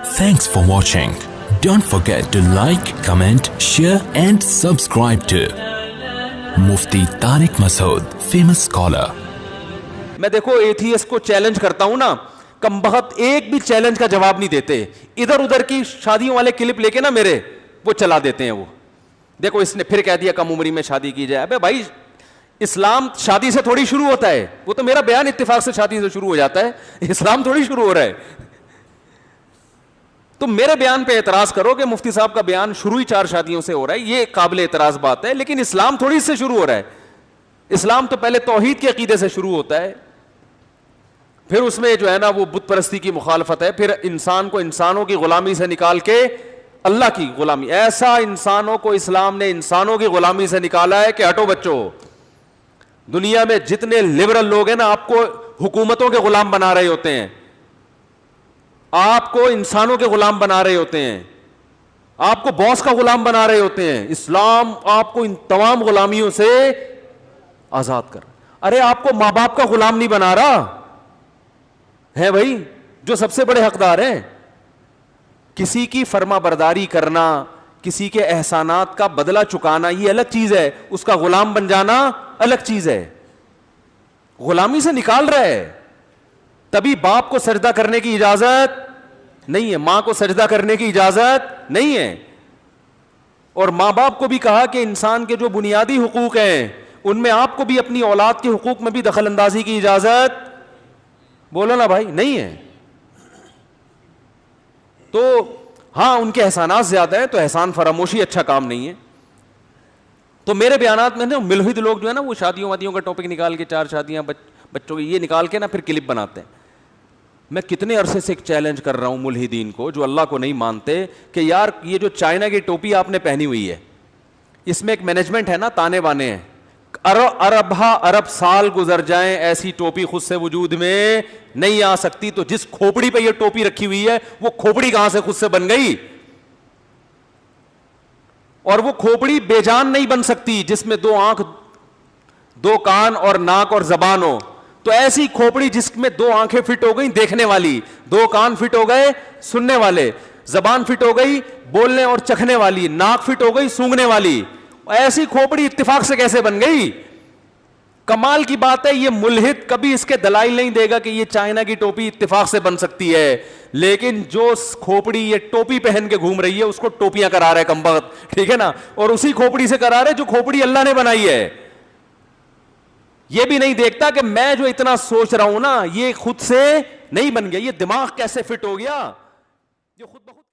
Thanks for watching. Don't forget to like, comment, share and subscribe to Mufti Tariq Masood, famous scholar. میں دیکھو atheist کو challenge کرتا ہوں نا, کمبخت ایک بھی چیلنج کا جواب نہیں دیتے. ادھر ادھر کی شادیوں والے کلپ لے کے نا میرے وہ چلا دیتے ہیں. وہ دیکھو اس نے پھر کہہ دیا کم عمری میں شادی کی جائے. ابے بھائی اسلام شادی سے تھوڑی شروع ہوتا ہے. وہ تو میرا بیان اتفاق سے شادی سے شروع ہو جاتا ہے, اسلام تھوڑی شروع ہو رہا ہے. تم میرے بیان پہ اعتراض کرو کہ مفتی صاحب کا بیان شروع ہی 4 شادیوں سے ہو رہا ہے, یہ قابل اعتراض بات ہے, لیکن اسلام تھوڑی اس سے شروع ہو رہا ہے. اسلام تو پہلے توحید کے عقیدے سے شروع ہوتا ہے, پھر اس میں جو ہے نا وہ بت پرستی کی مخالفت ہے, پھر انسان کو انسانوں کی غلامی سے نکال کے اللہ کی غلامی. ایسا انسانوں کو اسلام نے انسانوں کی غلامی سے نکالا ہے کہ ہٹو بچوں. دنیا میں جتنے لبرل لوگ ہیں نا آپ کو حکومتوں کے غلام بنا رہے ہوتے ہیں, آپ کو انسانوں کے غلام بنا رہے ہوتے ہیں, آپ کو باس کا غلام بنا رہے ہوتے ہیں. اسلام آپ کو ان تمام غلامیوں سے آزاد کر. ارے آپ کو ماں باپ کا غلام نہیں بنا رہا ہے بھائی, جو سب سے بڑے حقدار ہیں. کسی کی فرما برداری کرنا, کسی کے احسانات کا بدلہ چکانا یہ الگ چیز ہے, اس کا غلام بن جانا الگ چیز ہے. غلامی سے نکال رہا ہے. تبھی باپ کو سجدہ کرنے کی اجازت نہیں ہے, ماں کو سجدہ کرنے کی اجازت نہیں ہے. اور ماں باپ کو بھی کہا کہ انسان کے جو بنیادی حقوق ہیں ان میں آپ کو بھی اپنی اولاد کے حقوق میں بھی دخل اندازی کی اجازت, بولو نا بھائی, نہیں ہے. تو ہاں ان کے احسانات زیادہ ہیں, تو احسان فراموشی اچھا کام نہیں ہے. تو میرے بیانات میں نا ملحد لوگ جو ہے نا وہ شادیوں وادیوں کا ٹاپک نکال کے 4 شادیاں بچوں کی یہ نکال کے نا پھر کلپ بناتے ہیں. میں کتنے عرصے سے ایک چیلنج کر رہا ہوں ملحدین کو جو اللہ کو نہیں مانتے کہ یار یہ جو چائنا کی ٹوپی آپ نے پہنی ہوئی ہے اس میں ایک مینجمنٹ ہے نا, تانے بانے ہیں. ارب سال گزر جائیں ایسی ٹوپی خود سے وجود میں نہیں آ سکتی. تو جس کھوپڑی پہ یہ ٹوپی رکھی ہوئی ہے وہ کھوپڑی کہاں سے خود سے بن گئی؟ اور وہ کھوپڑی بے جان نہیں بن سکتی جس میں 2 آنکھ 2 کان اور ناک اور زبان ہو. تو ایسی کھوپڑی جس میں 2 آنکھیں فٹ ہو گئی دیکھنے والی, 2 کان فٹ ہو گئے سننے والے, زبان فٹ ہو گئی بولنے اور چکھنے والی, ناک فٹ ہو گئی سونگنے والی, ایسی کھوپڑی اتفاق سے کیسے بن گئی؟ کمال کی بات ہے. یہ ملحد کبھی اس کے دلائل نہیں دے گا کہ یہ چائنا کی ٹوپی اتفاق سے بن سکتی ہے, لیکن جو کھوپڑی یہ ٹوپی پہن کے گھوم رہی ہے اس کو ٹوپیاں کرا رہا ہے کمبخت, ٹھیک ہے نا, اور اسی کھوپڑی سے کرا رہا ہے جو کھوپڑی اللہ نے بنائی ہے. یہ بھی نہیں دیکھتا کہ میں جو اتنا سوچ رہا ہوں نا یہ خود سے نہیں بن گیا, یہ دماغ کیسے فٹ ہو گیا جو خود بخود